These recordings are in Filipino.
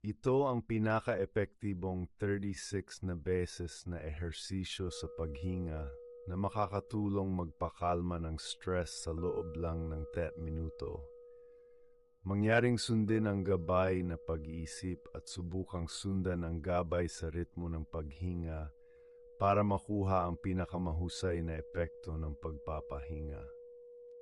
Ito ang pinaka-epektibong 36 na beses na ehersisyo sa paghinga na makakatulong magpakalma ng stress sa loob lang ng 10 minuto. Mangyaring sundin ang gabay na pag-iisip at subukang sundan ang gabay sa ritmo ng paghinga para makuha ang pinakamahusay na epekto ng pagpapahinga.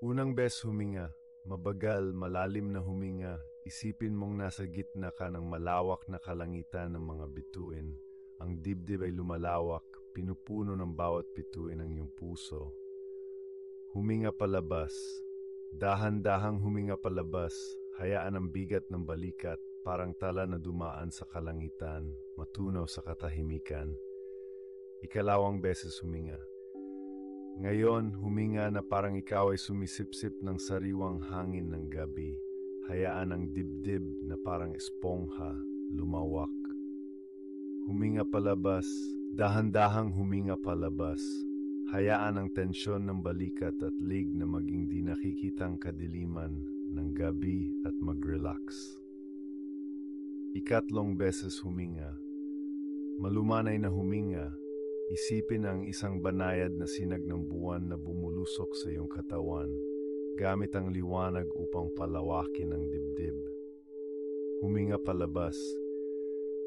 Unang beses huminga, mabagal, malalim na huminga. Isipin mong nasa gitna ka ng malawak na kalangitan ng mga bituin. Ang dibdib ay lumalawak, pinupuno ng bawat bituin ang iyong puso. Huminga palabas. Dahan-dahang huminga palabas. Hayaan ang bigat ng balikat, parang tala na dumaan sa kalangitan, matunaw sa katahimikan. Ikalawang beses huminga. Ngayon, huminga na parang ikaw ay sumisipsip ng sariwang hangin ng gabi. Hayaan ang dibdib na parang espongha, lumawak. Huminga palabas, dahan-dahang huminga palabas. Hayaan ang tensyon ng balikat at lig na maging di nakikitang kadiliman ng gabi at mag-relax. Ikatlong beses huminga. Malumanay na huminga. Isipin ang isang banayad na sinag ng buwan na bumulusok sa iyong katawan, gamit ang liwanag upang palawakin ang dibdib. Huminga palabas.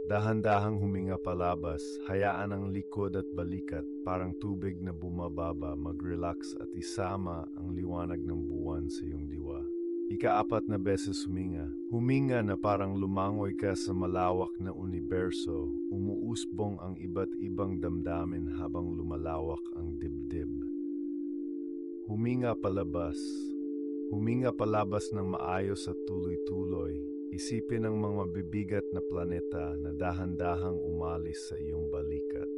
Dahan-dahang huminga palabas, hayaan ang likod at balikat parang tubig na bumababa, mag-relax at isama ang liwanag ng buwan sa iyong diwa. Ikaapat na beses huminga. Huminga na parang lumangoy ka sa malawak na universo, umuusbong ang iba't ibang damdamin habang lumalawak ang dibdib. Huminga palabas. Huminga palabas ng maayos at tuloy-tuloy. Isipin ang mga bibigat na planeta na dahan-dahang umalis sa iyong balikat.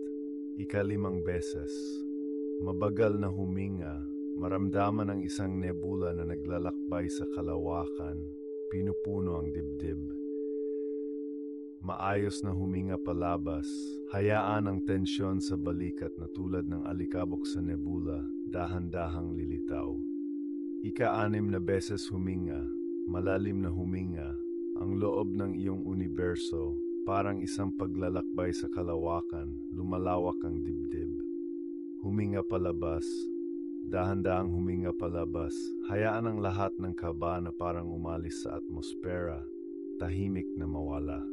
Ikalimang beses. Mabagal na huminga. Maramdaman ang isang nebula na naglalakbay sa kalawakan, pinupuno ang dibdib. Maayos na huminga palabas, hayaan ang tensyon sa balikat na tulad ng alikabok sa nebula, dahan-dahang lilitaw. Ika-6 na beses huminga, malalim na huminga, ang loob ng iyong universo, parang isang paglalakbay sa kalawakan, lumalawak ang dibdib. Huminga palabas, dahan-dahang huminga palabas, hayaan ang lahat ng kaba na parang umalis sa atmosfera, tahimik na mawala.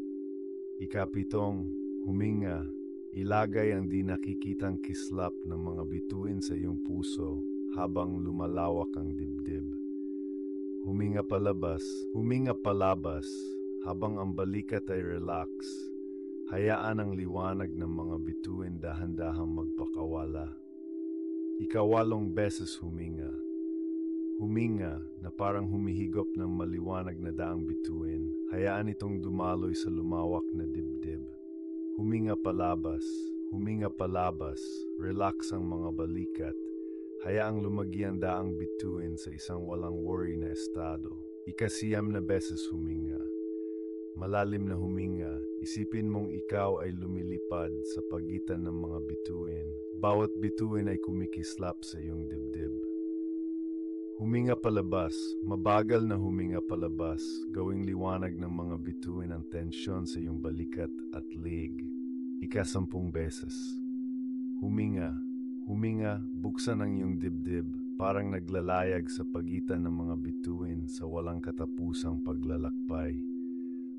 Ika-7, huminga, ilagay ang di nakikitang kislap ng mga bituin sa iyong puso habang lumalawak ang dibdib. Huminga palabas, habang ang balikat ay relax, hayaan ang liwanag ng mga bituin dahan-dahang magpakawala. Ika-8 beses huminga. Huminga na parang humihigop ng maliwanag na daang bituin. Hayaan itong dumaloy sa lumawak na dibdib. Huminga palabas. Relax ang mga balikat. Hayaang lumagi ang daang bituin sa isang walang worry na estado. Ika-9 na beses huminga. Malalim na huminga, isipin mong ikaw ay lumilipad sa pagitan ng mga bituin. Bawat bituin ay kumikislap sa iyong dibdib. Huminga palabas, mabagal na huminga palabas, gawing liwanag ng mga bituin ang tensyon sa iyong balikat at lig. Ika-10 beses. Huminga, buksan ang iyong dibdib, parang naglalayag sa pagitan ng mga bituin sa walang katapusang paglalakbay.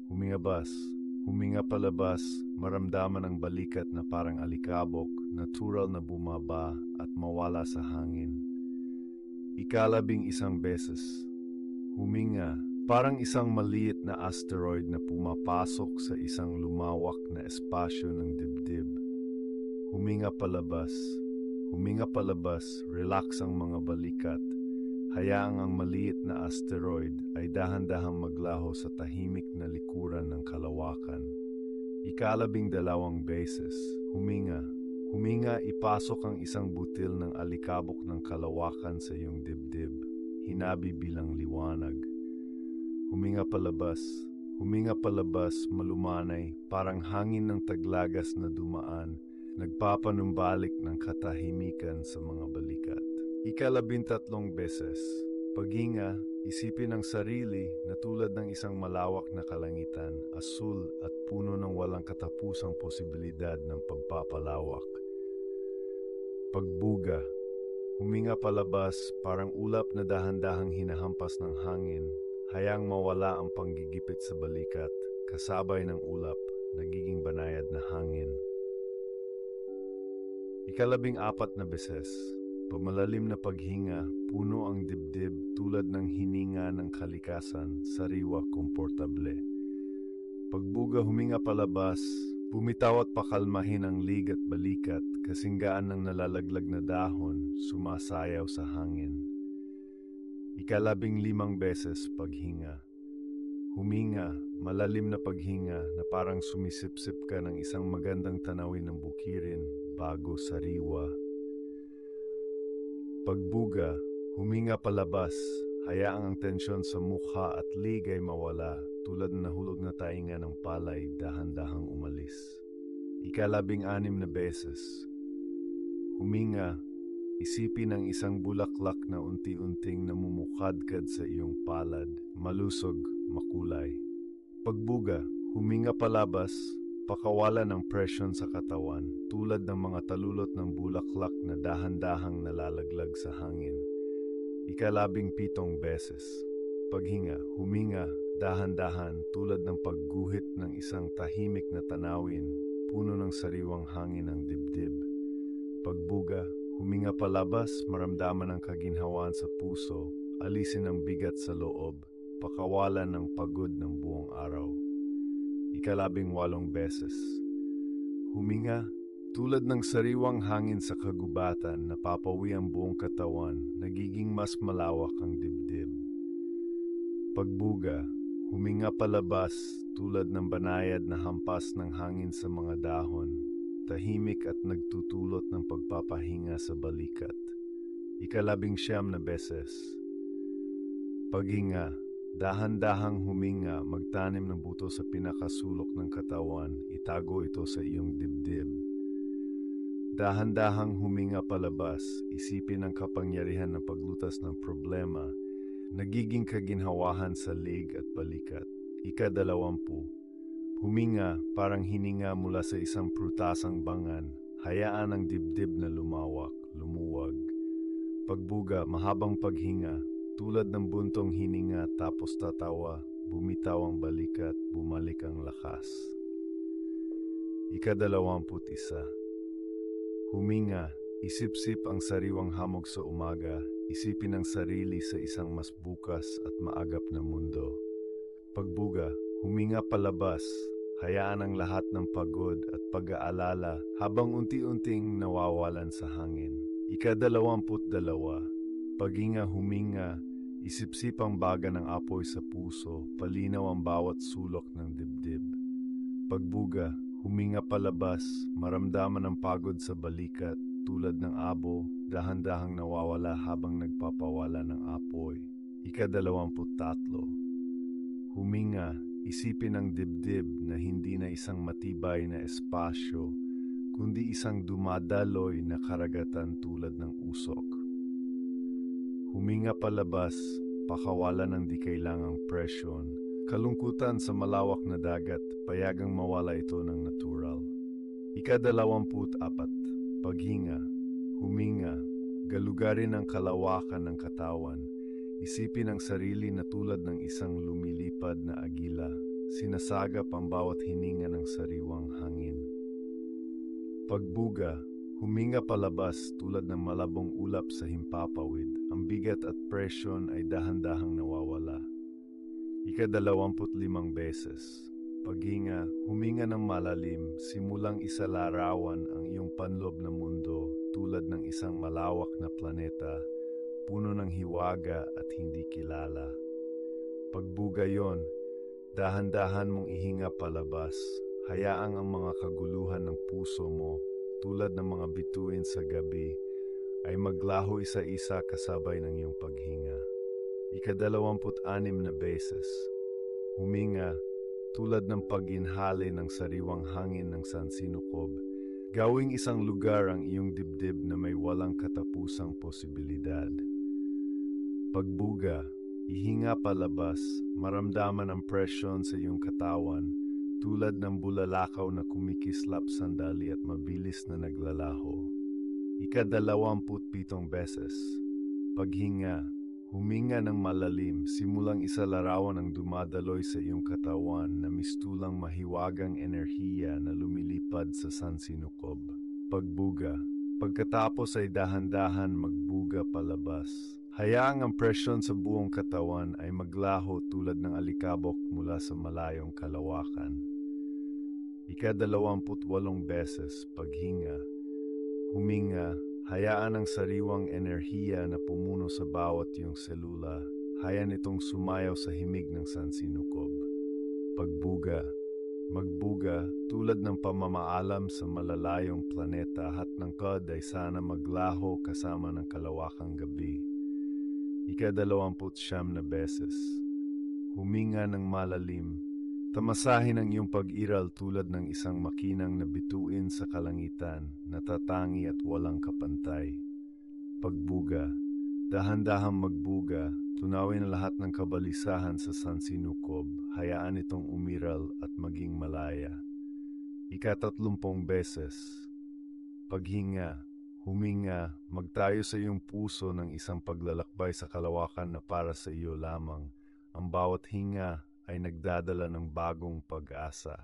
Huminga palabas, maramdaman ang balikat na parang alikabok, natural na bumaba at mawala sa hangin. Ika-11 beses. Huminga, parang isang maliit na asteroid na pumapasok sa isang lumawak na espasyo ng dibdib. Huminga palabas, relax ang mga balikat. Hayaang ang maliit na asteroid ay dahan-dahang maglaho sa tahimik na likuran ng kalawakan. Ika-12 beses. Huminga, ipasok ang isang butil ng alikabok ng kalawakan sa iyong dibdib, hinabi bilang liwanag. Huminga palabas, malumanay, parang hangin ng taglagas na dumaan, nagpapanumbalik ng katahimikan sa mga balikat. Ika-13 beses. Paghinga, Isipin ang sarili na tulad ng isang malawak na kalangitan, asul at puno ng walang katapusang posibilidad ng pagpapalawak. Pagbuga, huminga palabas parang ulap na dahan-dahang hinahampas ng hangin, hayaang mawala ang panggigipit sa balikat, kasabay ng ulap, nagiging banayad na hangin. 14 na beses, pamalalim na paghinga, puno ang dibdib tulad ng hininga ng kalikasan, sariwa, komportable. Pagbuga, huminga palabas, bumitaw at pakalmahin ang lig at balikat, kasinggaan ng nalalaglag na dahon, sumasayaw sa hangin. 15 beses paghinga. Huminga, malalim na paghinga na parang sumisipsip ka ng isang magandang tanawin ng bukirin, bago sariwa. Pagbuga, huminga palabas, hayaang ang tensyon sa mukha at lig ay mawala, tulad na nahulog na tainga ng palay, dahan-dahang umalis. 16 na beses. Huminga, isipin ang isang bulaklak na unti-unting namumukadkad sa iyong palad, malusog, makulay. Pagbuga, huminga palabas, pakawala ng presyon sa katawan, tulad ng mga talulot ng bulaklak na dahan-dahang nalalaglag sa hangin. 17 beses. Paghinga, huminga, dahan-dahan, tulad ng pagguhit ng isang tahimik na tanawin, puno ng sariwang hangin ng dibdib. Pagbuga, huminga palabas, maramdaman ang kaginhawaan sa puso, alisin ang bigat sa loob, pakawalan ng pagod ng buong araw. 18 beses. Huminga, tulad ng sariwang hangin sa kagubatan, napapawi ang buong katawan, nagiging mas malawak ang dibdib. Pagbuga, huminga palabas, tulad ng banayad na hampas ng hangin sa mga dahon, tahimik at nagtutulot ng pagpapahinga sa balikat. 19 na beses. Paghinga, dahan-dahang huminga, magtanim ng buto sa pinakasulok ng katawan, itago ito sa iyong dibdib. Dahan-dahang huminga palabas, isipin ang kapangyarihan ng paglutas ng problema, nagiging kaginhawahan sa lig at balikat. 20. Huminga, parang hininga mula sa isang prutasang bangan, hayaan ang dibdib na lumawak, lumuwag. Pagbuga, mahabang paghinga, tulad ng buntong hininga tapos tatawa, bumitaw ang balikat, bumalik ang lakas. 21. Huminga, isip-sip ang sariwang hamog sa umaga, isipin ang sarili sa isang mas bukas at maagap na mundo. Pagbuga, huminga palabas, hayaan ang lahat ng pagod at pag-aalala habang unti-unting nawawalan sa hangin. 22. Paghinga, huminga, isip-sip ang baga ng apoy sa puso, palinaw ang bawat sulok ng dibdib. Pagbuga, huminga palabas, maramdaman ang pagod sa balikat, tulad ng abo, dahan-dahang nawawala habang nagpapawala ng apoy. 23. Huminga, isipin ang dibdib na hindi na isang matibay na espasyo, kundi isang dumadaloy na karagatan tulad ng usok. Huminga palabas, pakawalan ng di kailangang presyon, kalungkutan sa malawak na dagat, payagang mawala ito ng natural. 24. Paghinga, huminga, galugarin ang kalawakan ng katawan, isipin ang sarili na tulad ng isang lumilipad na agila, sinasagap ang bawat hininga ng sariwang hangin. Pagbuga, huminga palabas tulad ng malabong ulap sa himpapawid, ang bigat at presyon ay dahan-dahang nawawala. 25 beses. Paghinga, huminga ng malalim, simulang isalarawan ang iyong panloob na mundo tulad ng isang malawak na planeta, puno ng hiwaga at hindi kilala. Pagbuga yon, dahan-dahan mong ihinga palabas, hayaang ang mga kaguluhan ng puso mo, tulad ng mga bituin sa gabi, ay maglaho isa-isa kasabay ng iyong paghinga. 26 na beses. Huminga, tulad ng paghinhali ng sariwang hangin ng sansinukob, gawing isang lugar ang iyong dibdib na may walang katapusang posibilidad. Pagbuga, Ihinga palabas, maramdaman ang presyon sa iyong katawan, tulad ng bulalakaw na kumikislap sandali at mabilis na naglalaho. Ika-27 beses. Paghinga, huminga ng malalim, simulang isalarawan ang dumadaloy sa iyong katawan na mistulang mahiwagang enerhiya na lumilipad sa sansinukob. Pagbuga, pagkatapos ay dahan-dahan magbuga palabas. Hayaang ang presyon sa buong katawan ay maglaho tulad ng alikabok mula sa malayong kalawakan. Ika-28 beses, paghinga, huminga, hayaan ang sariwang enerhiya na pumuno sa bawat iyong selula, hayaan itong sumayaw sa himig ng sansinukob. Pagbuga, magbuga, tulad ng pamamaalam sa malalayong planeta, hatnangkad ay sana maglaho kasama ng kalawakang gabi. Ika-29 na beses. Huminga ng malalim. Tamasahin ang iyong pag-iral tulad ng isang makinang na bituin sa kalangitan, natatangi at walang kapantay. Pagbuga. Dahan-dahang magbuga, tunawin ang lahat ng kabalisahan sa sansinukob, hayaan itong umiral at maging malaya. Ika-30 beses. Paghinga. Huminga, magtayo sa iyong puso ng isang paglalakbay sa kalawakan na para sa iyo lamang. Ang bawat hinga ay nagdadala ng bagong pag-asa.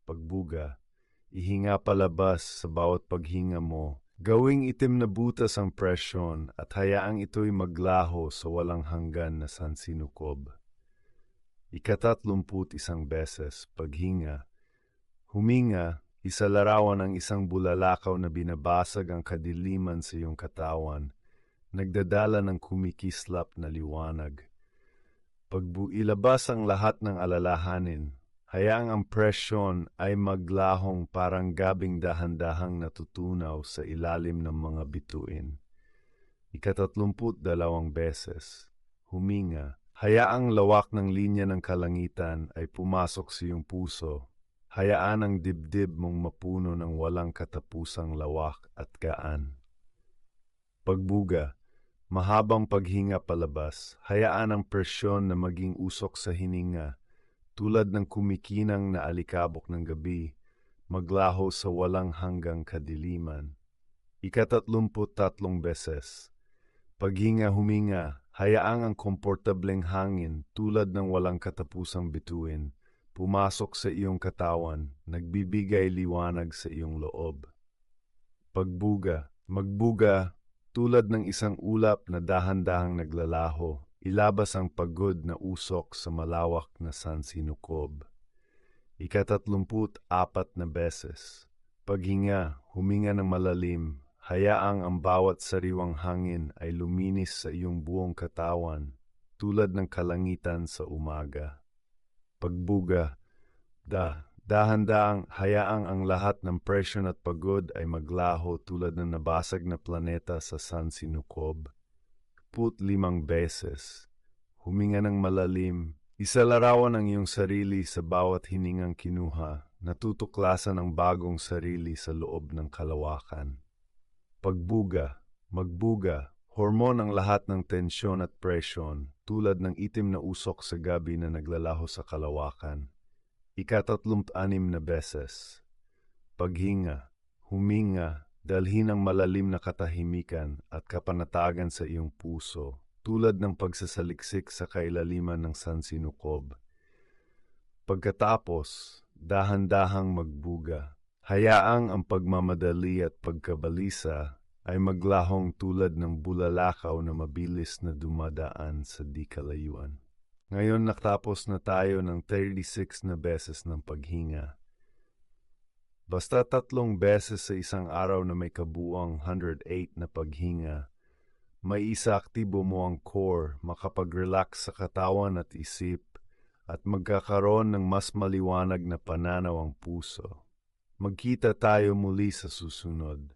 Pagbuga, ihinga palabas sa bawat paghinga mo. Gawing itim na butas ang presyon at hayaang ito'y maglaho sa walang hanggan na sansinukob. Ika-31 beses, paghinga. Huminga, isalarawan ang isang bulalakaw na binabasag ang kadiliman sa iyong katawan, nagdadala ng kumikislap na liwanag. Ilabas ang lahat ng alalahanin, hayaang ang presyon ay maglahong parang gabing dahan-dahang natutunaw sa ilalim ng mga bituin. Ika-32 beses, huminga, hayaang lawak ng linya ng kalangitan ay pumasok sa iyong puso. Hayaan ang dibdib mong mapuno ng walang katapusang lawak at gaan. Pagbuga, mahabang paghinga palabas, hayaan ang presyon na maging usok sa hininga, tulad ng kumikinang na alikabok ng gabi, maglaho sa walang hanggang kadiliman. Ika-33 beses. Paghinga huminga, hayaang ang komportableng hangin tulad ng walang katapusang bituin, pumasok sa iyong katawan, nagbibigay liwanag sa iyong loob. Pagbuga, magbuga, tulad ng isang ulap na dahan-dahang naglalaho, ilabas ang pagod na usok sa malawak na sansinukob. Ika-34 na beses. Paghinga, huminga ng malalim, hayaang ang bawat sariwang hangin ay luminis sa iyong buong katawan, tulad ng kalangitan sa umaga. Pagbuga, dahan-dahang hayaang ang lahat ng presyon at pagod ay maglaho tulad ng nabasag na planeta sa sansinukob. 5 beses. Huminga ng malalim, isalarawan ang iyong sarili sa bawat hiningang kinuha, natutuklasan ang bagong sarili sa loob ng kalawakan. Pagbuga, magbuga, hormon ang lahat ng tensyon at presyon, tulad ng itim na usok sa gabi na naglalaho sa kalawakan. Ika-36 na beses. Paghinga, huminga, dalhin ang malalim na katahimikan at kapanatagan sa iyong puso, tulad ng pagsasaliksik sa kailaliman ng sansinukob. Pagkatapos, dahan-dahang magbuga, hayaang ang pagmamadali at pagkabalisa ay maglahong tulad ng bulalakaw na mabilis na dumadaan sa di kalayuan. Ngayon nakatapos na tayo ng 36 na beses ng paghinga. Basta 3 beses sa isang araw na may kabuuang 108 na paghinga, may isa-aktibo mo ang core, makapag-relax sa katawan at isip, at magkakaroon ng mas maliwanag na pananaw ang puso. Magkita tayo muli sa susunod.